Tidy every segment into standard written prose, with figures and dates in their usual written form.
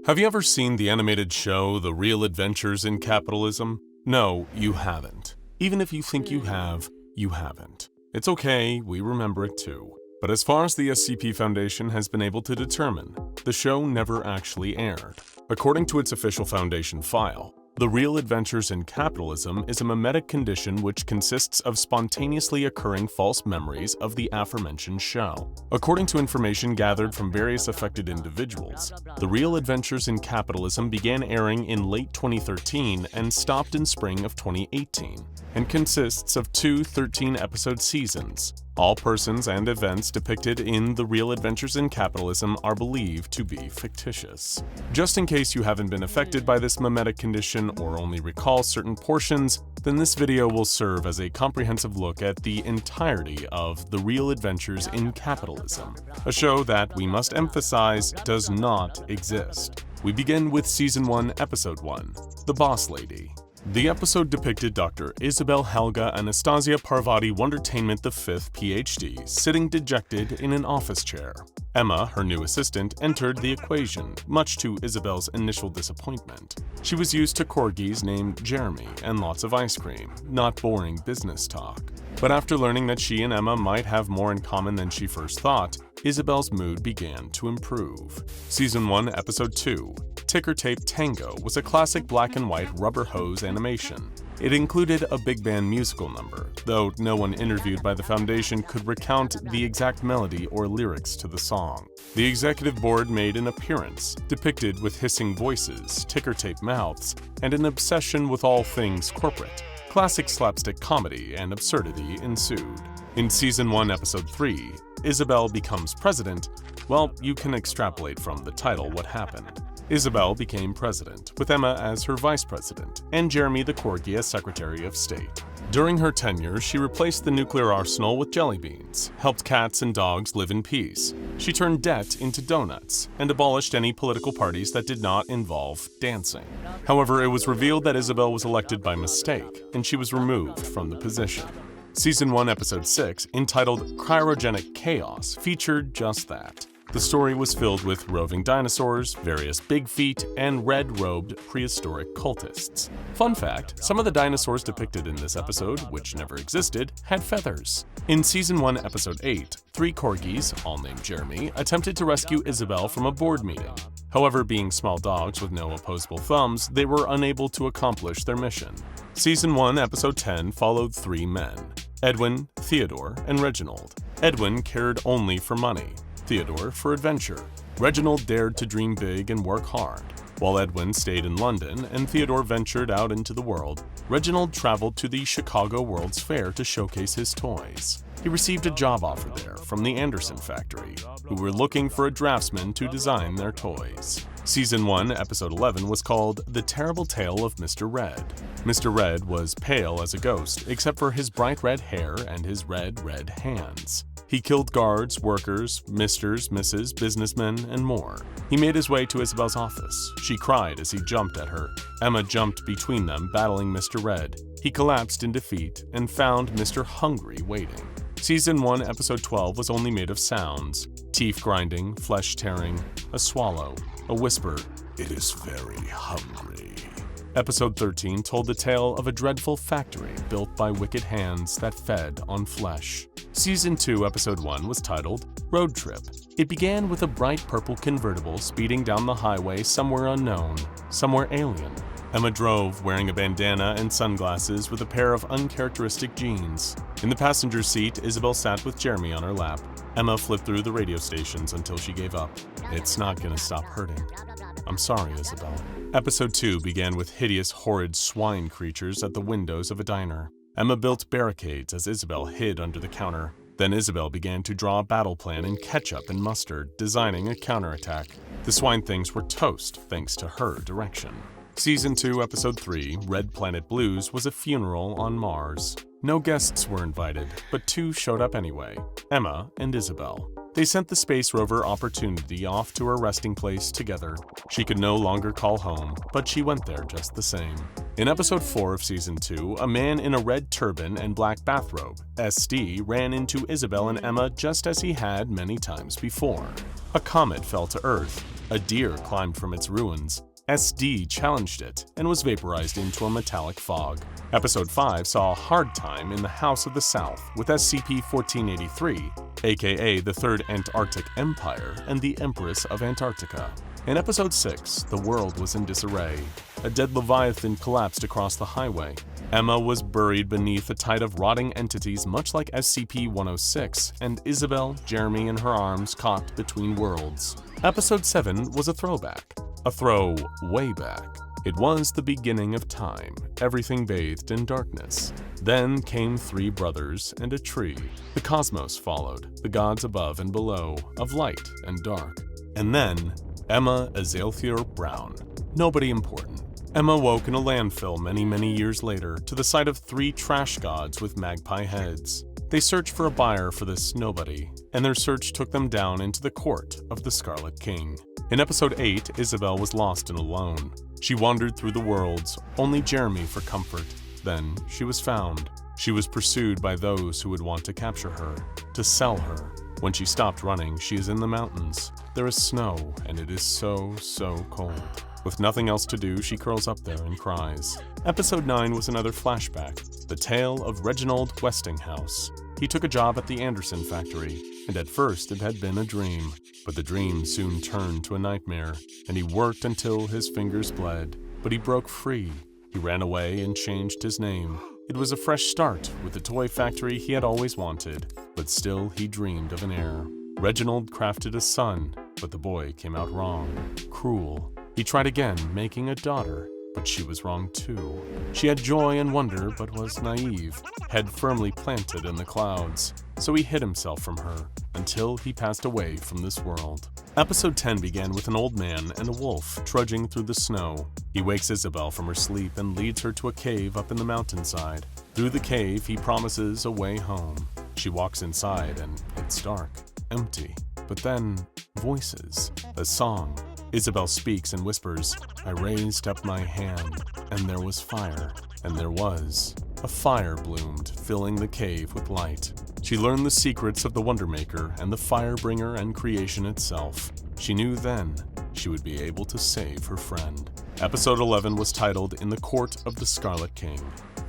Have you ever seen the animated show The Real Adventures in Capitalism? No, you haven't. Even if you think you have, you haven't. It's okay, we remember it too. But as far as the SCP Foundation has been able to determine, the show never actually aired. According to its official Foundation file, The Real Adventures in Capitalism is a memetic condition which consists of spontaneously occurring false memories of the aforementioned show. According to information gathered from various affected individuals, The Real Adventures in Capitalism began airing in late 2013 and stopped in spring of 2018, and consists of two 13-episode seasons. All persons and events depicted in The Real Adventures in Capitalism are believed to be fictitious. Just in case you haven't been affected by this memetic condition or only recall certain portions, then this video will serve as a comprehensive look at the entirety of The Real Adventures in Capitalism, a show that, we must emphasize, does not exist. We begin with Season 1, Episode 1, The Boss Lady. The episode depicted Dr. Isabel Helga Anastasia Parvati Wondertainment V, Ph.D., sitting dejected in an office chair. Emma, her new assistant, entered the equation, much to Isabel's initial disappointment. She was used to corgis named Jeremy and lots of ice cream, not boring business talk. But after learning that she and Emma might have more in common than she first thought, Isabel's mood began to improve. Season 1, Episode 2, Ticker Tape Tango was a classic black and white rubber hose animation. It included a big band musical number, though no one interviewed by the Foundation could recount the exact melody or lyrics to the song. The executive board made an appearance, depicted with hissing voices, ticker tape mouths, and an obsession with all things corporate. Classic slapstick comedy and absurdity ensued. In Season 1, Episode 3, Isabel becomes president. Well, you can extrapolate from the title what happened. Isabel became president, with Emma as her vice president, and Jeremy the Corgi as Secretary of State. During her tenure, she replaced the nuclear arsenal with jelly beans, helped cats and dogs live in peace. She turned debt into donuts, and abolished any political parties that did not involve dancing. However, it was revealed that Isabel was elected by mistake, and she was removed from the position. Season 1, Episode 6, entitled Cryogenic Chaos, featured just that. The story was filled with roving dinosaurs, various big feet, and red-robed prehistoric cultists. Fun fact, some of the dinosaurs depicted in this episode, which never existed, had feathers. In Season 1, Episode 8, 3 corgis, all named Jeremy, attempted to rescue Isabel from a board meeting. However, being small dogs with no opposable thumbs, they were unable to accomplish their mission. Season 1, Episode 10 followed 3 men: Edwin, Theodore, and Reginald. Edwin cared only for money. Theodore for adventure. Reginald dared to dream big and work hard. While Edwin stayed in London and Theodore ventured out into the world, Reginald traveled to the Chicago World's Fair to showcase his toys. He received a job offer there from the Anderson factory, who were looking for a draftsman to design their toys. Season 1, Episode 11 was called The Terrible Tale of Mr. Red. Mr. Red was pale as a ghost, except for his bright red hair and his red hands. He killed guards, workers, misters, misses, businessmen, and more. He made his way to Isabel's office. She cried as he jumped at her. Emma jumped between them, battling Mr. Red. He collapsed in defeat and found Mr. Hungry waiting. Season 1, Episode 12 was only made of sounds: teeth grinding, flesh tearing, a swallow, a whisper, "It is very hungry." Episode 13 told the tale of a dreadful factory built by wicked hands that fed on flesh. Season 2, Episode 1 was titled Road Trip. It began with a bright purple convertible speeding down the highway somewhere unknown, somewhere alien. Emma drove wearing a bandana and sunglasses with a pair of uncharacteristic jeans. In the passenger seat, Isabel sat with Jeremy on her lap. Emma flipped through the radio stations until she gave up. It's not gonna stop hurting. I'm sorry, Isabel. Episode 2 began with hideous, horrid swine creatures at the windows of a diner. Emma built barricades as Isabel hid under the counter. Then Isabel began to draw a battle plan in ketchup and mustard, designing a counterattack. The swine things were toast, thanks to her direction. Season 2, Episode 3, Red Planet Blues, was a funeral on Mars. No guests were invited, but 2 showed up anyway: Emma and Isabel. They sent the space rover Opportunity off to her resting place together. She could no longer call home, but she went there just the same. In Episode 4 of Season 2, a man in a red turban and black bathrobe, SD, ran into Isabel and Emma just as he had many times before. A comet fell to Earth. A deer climbed from its ruins. SD challenged it and was vaporized into a metallic fog. Episode 5 saw a hard time in the House of the South with SCP-1483, aka the Third Antarctic Empire and the Empress of Antarctica. In Episode 6, the world was in disarray. A dead Leviathan collapsed across the highway. Emma was buried beneath a tide of rotting entities much like SCP-106, and Isabel, Jeremy, and her arms caught between worlds. Episode 7 was a throwback. A throw way back. It was the beginning of time, everything bathed in darkness. Then came 3 brothers and a tree. The cosmos followed, the gods above and below, of light and dark. And then, Emma Azalthea Brown. Nobody important. Emma woke in a landfill many years later to the sight of 3 trash gods with magpie heads. They searched for a buyer for this nobody, and their search took them down into the court of the Scarlet King. In Episode 8, Isabel was lost and alone. She wandered through the worlds, only Jeremy for comfort. Then she was found. She was pursued by those who would want to capture her, to sell her. When she stopped running, she is in the mountains. There is snow, and it is so cold. With nothing else to do, she curls up there and cries. Episode 9 was another flashback, the tale of Reginald Westinghouse. He took a job at the Anderson factory, and at first it had been a dream. But the dream soon turned to a nightmare, and he worked until his fingers bled. But he broke free. He ran away and changed his name. It was a fresh start with the toy factory he had always wanted, but still he dreamed of an heir. Reginald crafted a son, but the boy came out wrong, cruel. He tried again, making a daughter, but she was wrong too. She had joy and wonder, but was naive, head firmly planted in the clouds. So he hid himself from her, until he passed away from this world. Episode 10 began with an old man and a wolf trudging through the snow. He wakes Isabel from her sleep and leads her to a cave up in the mountainside. Through the cave, he promises a way home. She walks inside and it's dark, empty. But then, voices, a song. Isabel speaks and whispers, "I raised up my hand, and there was fire." And there was. A fire bloomed, filling the cave with light. She learned the secrets of the Wonder Maker and the Firebringer and creation itself. She knew then she would be able to save her friend. Episode 11 was titled In the Court of the Scarlet King.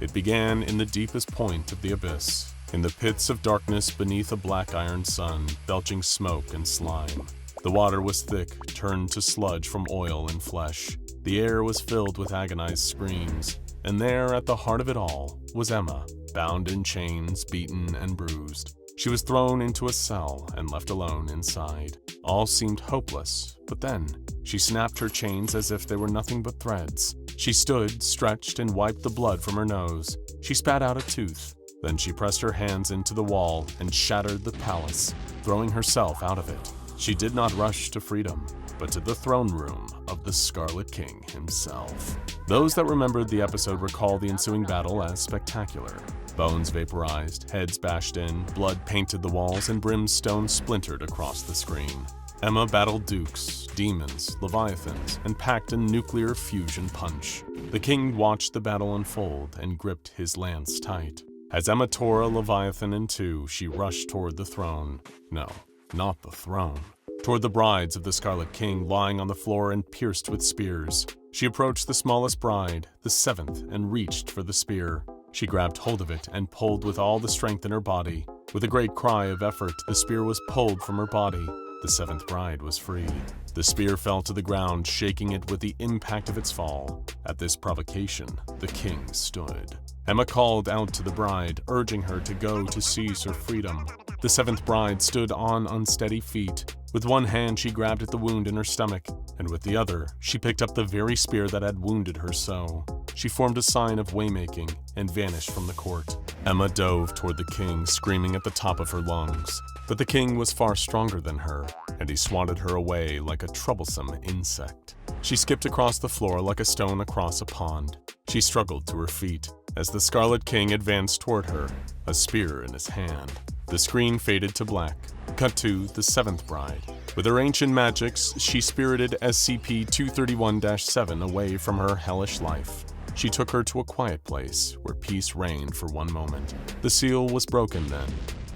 It began in the deepest point of the abyss, in the pits of darkness beneath a black iron sun, belching smoke and slime. The water was thick, turned to sludge from oil and flesh. The air was filled with agonized screams. And there, at the heart of it all, was Emma, bound in chains, beaten and bruised. She was thrown into a cell and left alone inside. All seemed hopeless, but then she snapped her chains as if they were nothing but threads. She stood, stretched, and wiped the blood from her nose. She spat out a tooth. Then she pressed her hands into the wall and shattered the palace, throwing herself out of it. She did not rush to freedom, but to the throne room of the Scarlet King himself. Those that remembered the episode recall the ensuing battle as spectacular. Bones vaporized, heads bashed in, blood painted the walls, and brimstone splintered across the screen. Emma battled dukes, demons, leviathans, and packed a nuclear fusion punch. The king watched the battle unfold and gripped his lance tight. As Emma tore a leviathan in two, she rushed toward the throne. No, not the throne. Toward the brides of the Scarlet King lying on the floor and pierced with spears. She approached the smallest bride, the 7th, and reached for the spear. She grabbed hold of it and pulled with all the strength in her body. With a great cry of effort, the spear was pulled from her body. The 7th bride was free. The spear fell to the ground, shaking it with the impact of its fall. At this provocation, the king stood. Emma called out to the bride, urging her to go to seize her freedom. The 7th bride stood on unsteady feet. With one hand, she grabbed at the wound in her stomach, and with the other, she picked up the very spear that had wounded her so. She formed a sign of waymaking and vanished from the court. Emma dove toward the king, screaming at the top of her lungs. But the king was far stronger than her, and he swatted her away like a troublesome insect. She skipped across the floor like a stone across a pond. She struggled to her feet as the Scarlet King advanced toward her, a spear in his hand. The screen faded to black. Cut to the 7th bride. With her ancient magics, she spirited SCP-231-7 away from her hellish life. She took her to a quiet place where peace reigned for one moment. The seal was broken then.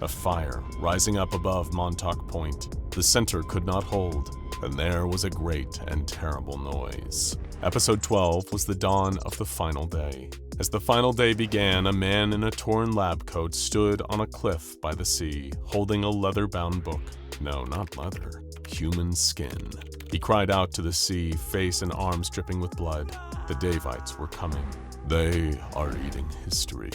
A fire rising up above Montauk Point. The center could not hold. and there was a great and terrible noise. Episode 12 was the dawn of the final day. As the final day began, a man in a torn lab coat stood on a cliff by the sea, holding a leather-bound book. No, not leather. Human skin. He cried out to the sea, face and arms dripping with blood. The Davites were coming. They are eating history.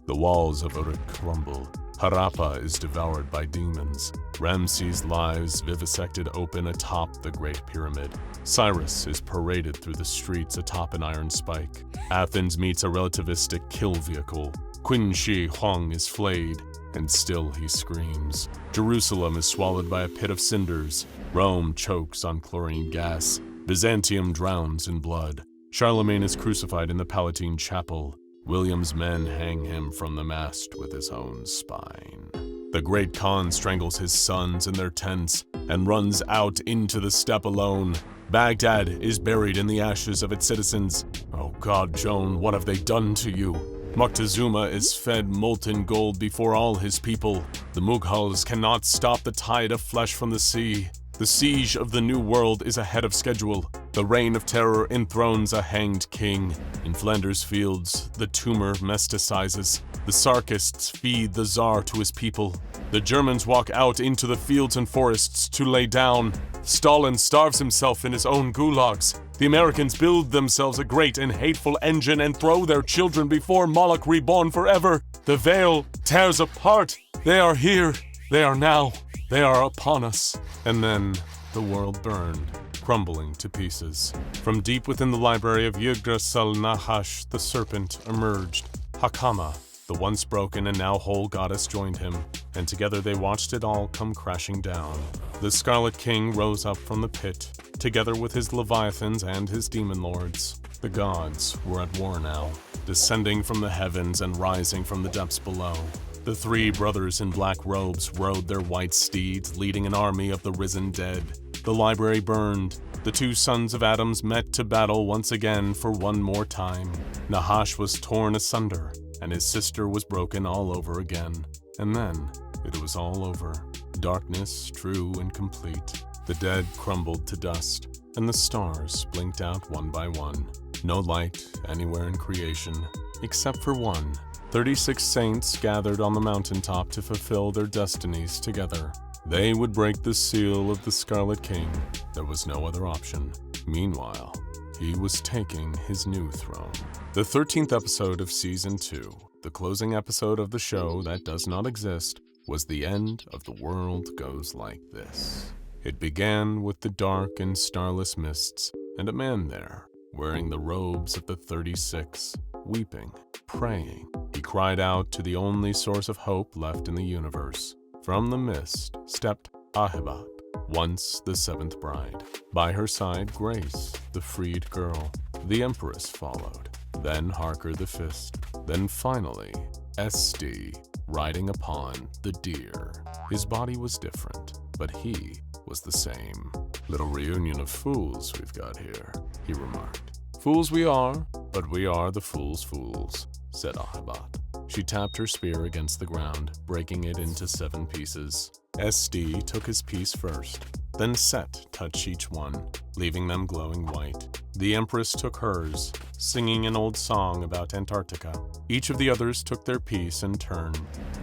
The walls of Uruk crumble. Harappa is devoured by demons. Ramses lies vivisected open atop the Great Pyramid. Cyrus is paraded through the streets atop an iron spike. Athens meets a relativistic kill vehicle. Qin Shi Huang is flayed, and still he screams. Jerusalem is swallowed by a pit of cinders. Rome chokes on chlorine gas. Byzantium drowns in blood. Charlemagne is crucified in the Palatine Chapel. William's men hang him from the mast with his own spine. The Great Khan strangles his sons in their tents and runs out into the steppe alone. Baghdad is buried in the ashes of its citizens. Oh God, Joan, what have they done to you? Moctezuma is fed molten gold before all his people. The Mughals cannot stop the tide of flesh from the sea. The siege of the New World is ahead of schedule. The reign of terror enthrones a hanged king. In Flanders fields, the tumor mesticizes. The Sarkists feed the Tsar to his people. The Germans walk out into the fields and forests to lay down. Stalin starves himself in his own gulags. The Americans build themselves a great and hateful engine and throw their children before Moloch reborn forever. The veil tears apart. They are here. They are now. They are upon us. And then the world burned, crumbling to pieces. From deep within the library of Yggdrasil-Nahash, the serpent emerged. Hakama, the once broken and now whole goddess, joined him, and together they watched it all come crashing down. The Scarlet King rose up from the pit, together with his leviathans and his demon lords. The gods were at war now, descending from the heavens and rising from the depths below. The three brothers in black robes rode their white steeds, leading an army of the risen dead. The library burned. The two sons of Adams met to battle once again for one more time. Nahash was torn asunder, and his sister was broken all over again. And then it was all over. Darkness, true and complete. The dead crumbled to dust, and the stars blinked out one by one. No light anywhere in creation, except for one. 36 saints gathered on the mountaintop to fulfill their destinies together. They would break the seal of the Scarlet King. There was no other option. Meanwhile, he was taking his new throne. The 13th episode of Season 2, the closing episode of the show that does not exist, was the end of The World Goes Like This. It began with the dark and starless mists, and a man there, wearing the robes of the 36, weeping, praying. He cried out to the only source of hope left in the universe. From the mist stepped Ahibat, once the seventh bride. By her side, Grace, the freed girl. The Empress followed, then Harker the Fist, then finally, SD, riding upon the deer. His body was different, but he was the same. Little reunion of fools we've got here, he remarked. Fools we are, but we are the fool's fools, said Ahibat. She tapped her spear against the ground, breaking it into 7 pieces. SD took his piece first, then Set touched each one, leaving them glowing white. The Empress took hers, singing an old song about Antarctica. Each of the others took their piece in turn.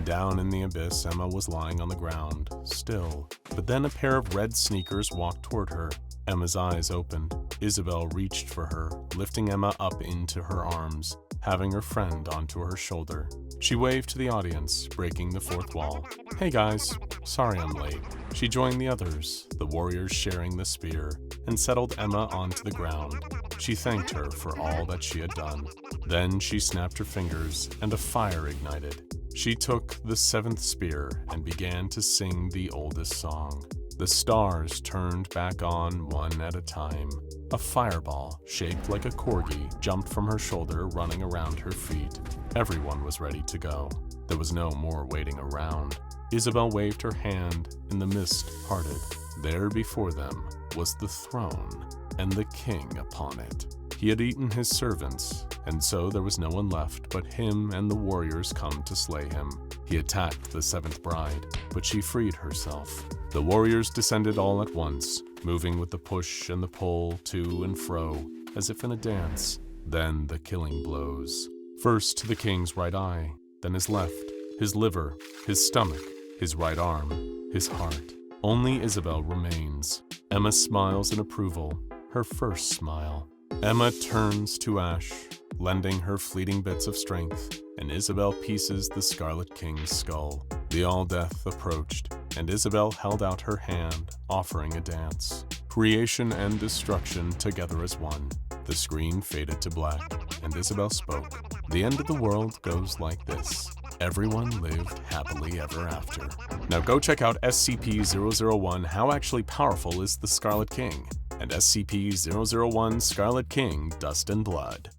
Down in the abyss, Emma was lying on the ground, still. But then a pair of red sneakers walked toward her. Emma's eyes opened. Isabel reached for her, lifting Emma up into her arms, having her friend onto her shoulder. She waved to the audience, breaking the fourth wall. Hey guys, sorry I'm late. She joined the others, the warriors sharing the spear, and settled Emma onto the ground. She thanked her for all that she had done. Then she snapped her fingers, and a fire ignited. She took the 7th spear and began to sing the oldest song. The stars turned back on one at a time. A fireball, shaped like a corgi, jumped from her shoulder, running around her feet. Everyone was ready to go. There was no more waiting around. Isabel waved her hand, and the mist parted. There before them was the throne, and the king upon it. He had eaten his servants, and so there was no one left but him and the warriors come to slay him. He attacked the 7th bride, but she freed herself. The warriors descended all at once, moving with the push and the pull to and fro, as if in a dance. Then the killing blows. First to the king's right eye, then his left, his liver, his stomach, his right arm, his heart. Only Isabel remains. Emma smiles in approval, her first smile. Emma turns to ash, lending her fleeting bits of strength, and Isabel pieces the Scarlet King's skull. The all-death approached, and Isabel held out her hand, offering a dance. Creation and destruction together as one. The screen faded to black, and Isabel spoke. The end of the world goes like this. Everyone lived happily ever after. Now go check out SCP-001 How Actually Powerful is the Scarlet King, and SCP-001 Scarlet King Dust and Blood.